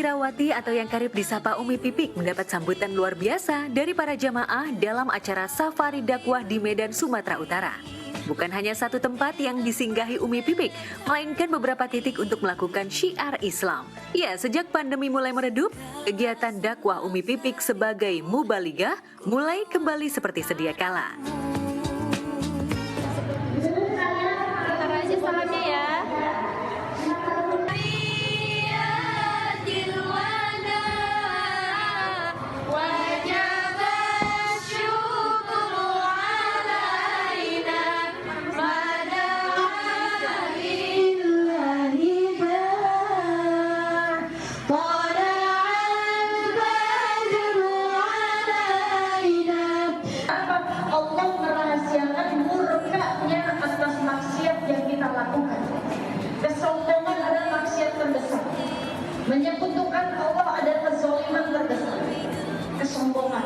Wirawati atau yang kerap disapa Umi Pipik mendapat sambutan luar biasa dari para jamaah dalam acara safari dakwah di Medan, Sumatera Utara. Bukan hanya satu tempat yang disinggahi Umi Pipik, melainkan beberapa titik untuk melakukan syiar Islam. Ya, sejak pandemi mulai meredup, kegiatan dakwah Umi Pipik sebagai mubaligah mulai kembali seperti sedia kala. Bentar aja salamnya ya. Allah merahasiakan murkanya atas maksiat yang kita lakukan. Kesombongan adalah maksiat terbesar. Menyekutukan Allah adalah kezaliman terbesar. Kesombongan.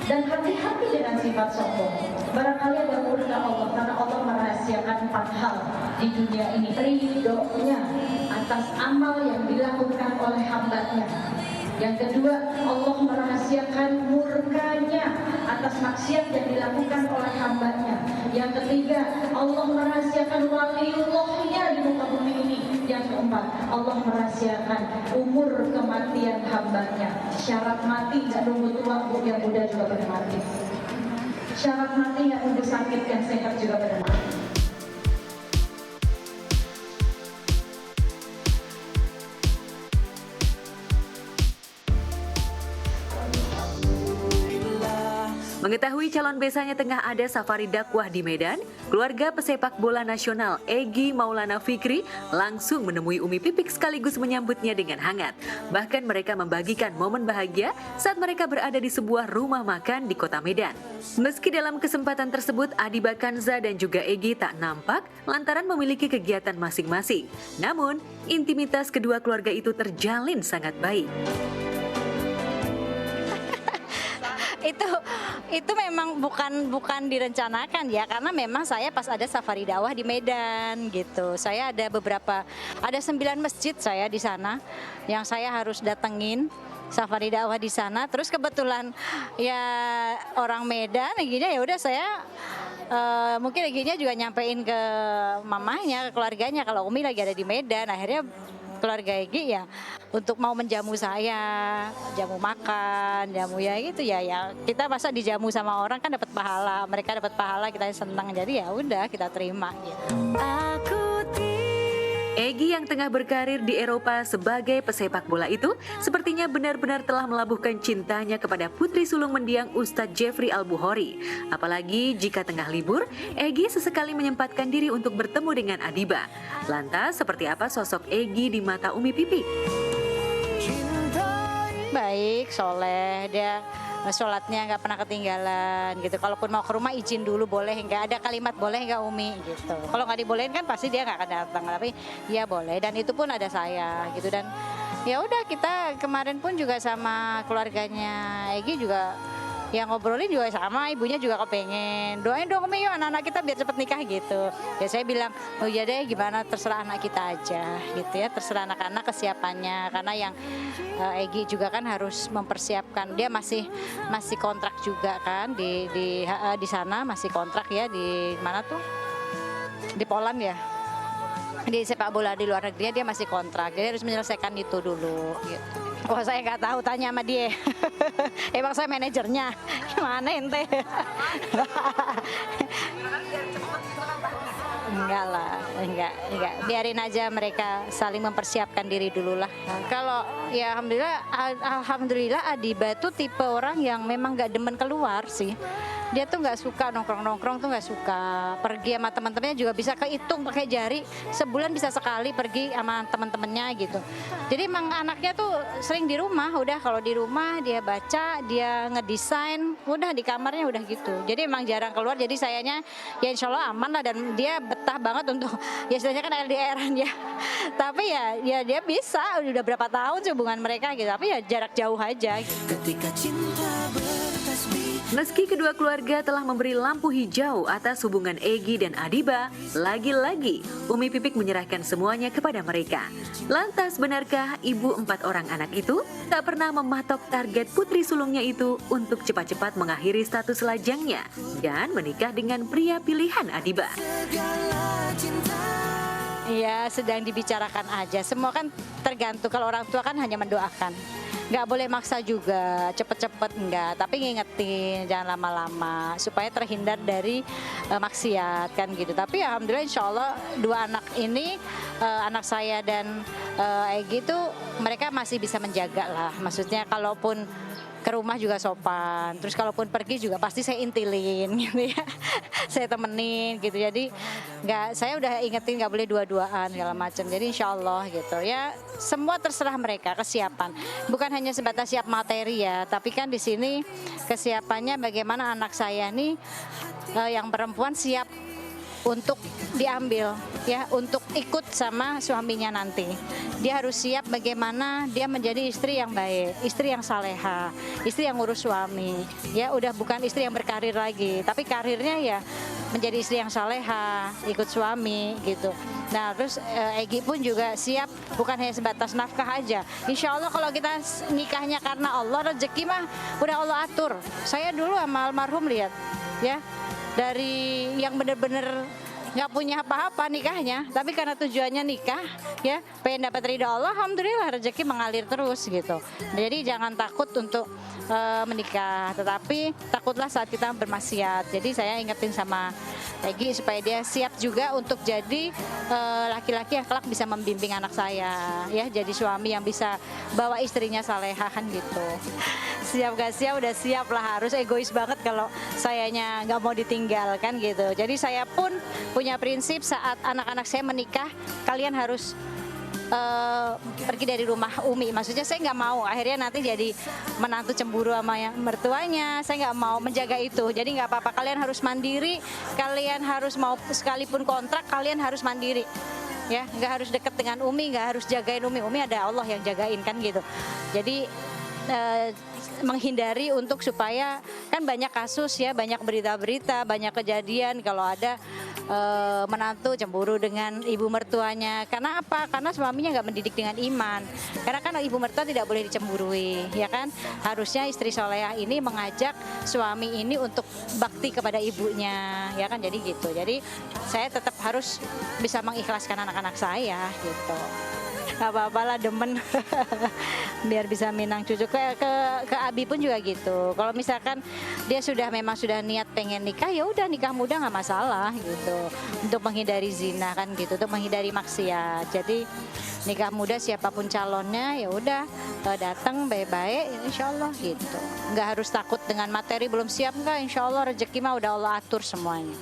Dan hati-hati dengan sifat sombong. Barangkali ada murka Allah karena Allah merahasiakan 4 hal di dunia ini. Ridhonya atas amal yang dilakukan oleh hambanya. Yang kedua, Allah merahasiakan murkanya atas maksiat yang dilakukan oleh hambanya. Yang ketiga, Allah merahasiakan waliullahnya di muka bumi ini. Yang keempat, Allah merahasiakan umur kematian hambanya. Syarat mati tidak nunggu tua, yang muda juga pada mati. Syarat mati yang nunggu sakit, yang sehat juga pada mati. Mengetahui calon besanya tengah ada safari dakwah di Medan, keluarga pesepak bola nasional Egy Maulana Fikri langsung menemui Umi Pipik sekaligus menyambutnya dengan hangat. Bahkan mereka membagikan momen bahagia saat mereka berada di sebuah rumah makan di kota Medan. Meski dalam kesempatan tersebut Adiba Kanza dan juga Egy tak nampak lantaran memiliki kegiatan masing-masing. Namun, intimitas kedua keluarga itu terjalin sangat baik. Itu memang bukan direncanakan ya, karena memang saya pas ada safari dakwah di Medan gitu. Saya ada 9 masjid saya di sana yang saya harus datengin safari dakwah di sana. Terus kebetulan ya orang Medan ya udah saya mungkin Egynya juga nyampein ke mamahnya, ke keluarganya kalau Umi lagi ada di Medan. Akhirnya keluarga Egy ya untuk mau menjamu saya, jamu makan, jamu ya gitu ya kita masa dijamu sama orang kan dapat pahala, mereka dapat pahala, kita senang, jadi ya udah kita terima gitu. Egy yang tengah berkarir di Eropa sebagai pesepak bola itu sepertinya benar-benar telah melabuhkan cintanya kepada putri sulung mendiang Ustadz Jeffrey Al-Bukhari. Apalagi jika tengah libur, Egy sesekali menyempatkan diri untuk bertemu dengan Adiba. Lantas, seperti apa sosok Egy di mata Umi Pipik? Baik, soleh, dia sholatnya nggak pernah ketinggalan gitu. Kalaupun mau ke rumah izin dulu boleh, nggak ada kalimat boleh nggak Umi gitu. Kalau nggak dibolehin kan pasti dia nggak akan datang, tapi dia boleh dan itu pun ada saya gitu. Dan ya udah, kita kemarin pun juga sama keluarganya Egy juga yang ngobrolin juga sama, ibunya juga kepengen doain dong Umi yuk anak-anak kita biar cepet nikah gitu. Ya saya bilang oh iya deh, gimana terserah anak kita aja gitu ya, terserah anak-anak kesiapannya, karena yang Egy juga kan harus mempersiapkan, dia masih kontrak juga kan di sana, masih kontrak ya di mana tuh, di Poland ya, di sepak bola di luar negeri dia masih kontrak, jadi harus menyelesaikan itu dulu gitu. Oh saya nggak tahu, tanya sama dia. Emang saya manajernya, gimana ente? Enggak lah, enggak. Biarin aja mereka saling mempersiapkan diri dulu lah. Kalau ya alhamdulillah Adiba tuh tipe orang yang memang nggak demen keluar sih. Dia tuh nggak suka nongkrong tuh nggak suka. Pergi sama teman-temannya juga bisa kehitung pakai jari, sebulan bisa sekali pergi sama teman-temannya gitu. Jadi emang anaknya tuh sering di rumah, udah kalau di rumah dia baca, dia ngedesain, udah di kamarnya udah gitu. Jadi emang jarang keluar, jadi sayanya ya insya Allah aman lah, dan dia betah banget untuk, ya istilahnya kan LDR-an ya. Tapi ya dia bisa, udah berapa tahun sih hubungan mereka gitu, tapi ya jarak jauh aja gitu. Meski kedua keluarga keluarga telah memberi lampu hijau atas hubungan Egy dan Adiba, lagi-lagi Umi Pipik menyerahkan semuanya kepada mereka. Lantas benarkah ibu 4 orang anak itu tak pernah mematok target putri sulungnya itu untuk cepat-cepat mengakhiri status lajangnya dan menikah dengan pria pilihan Adiba? Iya, sedang dibicarakan aja. Semua kan tergantung, kalau orang tua kan hanya mendoakan. Nggak boleh maksa juga, cepet-cepet enggak. Tapi ngingetin, jangan lama-lama supaya terhindar dari maksiat kan gitu. Tapi alhamdulillah insya Allah 2 anak ini, anak saya dan Egy itu mereka masih bisa menjaga lah. Maksudnya kalaupun ke rumah juga sopan, terus kalaupun pergi juga pasti saya intilin gitu ya, saya temenin gitu. Jadi saya udah ingetin nggak boleh dua-duaan segala macam. Jadi insya Allah gitu ya, semua terserah mereka kesiapan. Bukan hanya sebatas siap materi ya, tapi kan di sini kesiapannya bagaimana anak saya nih yang perempuan siap untuk diambil ya, untuk ikut sama suaminya nanti. Dia harus siap bagaimana dia menjadi istri yang baik, istri yang saleha, istri yang ngurus suami. Ya udah bukan istri yang berkarir lagi, tapi karirnya ya menjadi istri yang saleha, ikut suami gitu. Nah terus Egy pun juga siap, bukan hanya sebatas nafkah aja. Insya Allah kalau kita nikahnya karena Allah, rezeki mah udah Allah atur. Saya dulu sama almarhum lihat ya, dari yang bener-bener nggak punya apa-apa nikahnya, tapi karena tujuannya nikah ya, pengen dapat ridha Allah, alhamdulillah rezeki mengalir terus gitu. Jadi jangan takut untuk menikah, tetapi takutlah saat kita bermaksiat. Jadi saya ingetin sama Egy supaya dia siap juga untuk jadi laki-laki yang kelak bisa membimbing anak saya ya, jadi suami yang bisa bawa istrinya salehah kan gitu. Siap gak siap, udah siap lah, harus egois banget kalau sayanya nggak mau ditinggalkan gitu. Jadi saya pun punya prinsip saat anak-anak saya menikah, kalian harus pergi dari rumah Umi. Maksudnya saya nggak mau akhirnya nanti jadi menantu cemburu sama yang mertuanya. Saya nggak mau menjaga itu. Jadi nggak apa-apa, kalian harus mandiri, kalian harus mau sekalipun kontrak, kalian harus mandiri. Ya, nggak harus deket dengan Umi, nggak harus jagain Umi. Umi ada Allah yang jagain kan gitu. Jadi menghindari untuk supaya kan banyak kasus ya, banyak berita-berita, banyak kejadian kalau ada menantu cemburu dengan ibu mertuanya. Karena apa? Karena suaminya nggak mendidik dengan iman. Karena kan ibu mertua tidak boleh dicemburui, ya kan? Harusnya istri solehah ini mengajak suami ini untuk bakti kepada ibunya, ya kan? Jadi gitu. Jadi saya tetap harus bisa mengikhlaskan anak-anak saya gitu. Gak apa-apa lah, demen biar bisa minang cucu. Ke Abi pun juga gitu. Kalau misalkan dia memang sudah niat pengen nikah, ya udah nikah muda nggak masalah gitu. Untuk menghindari zina kan gitu, untuk menghindari maksiat. Jadi nikah muda siapapun calonnya ya udah datang baik-baik, insya Allah gitu. Nggak harus takut dengan materi belum siap, nggak. Insya Allah rezeki mah udah Allah atur semuanya.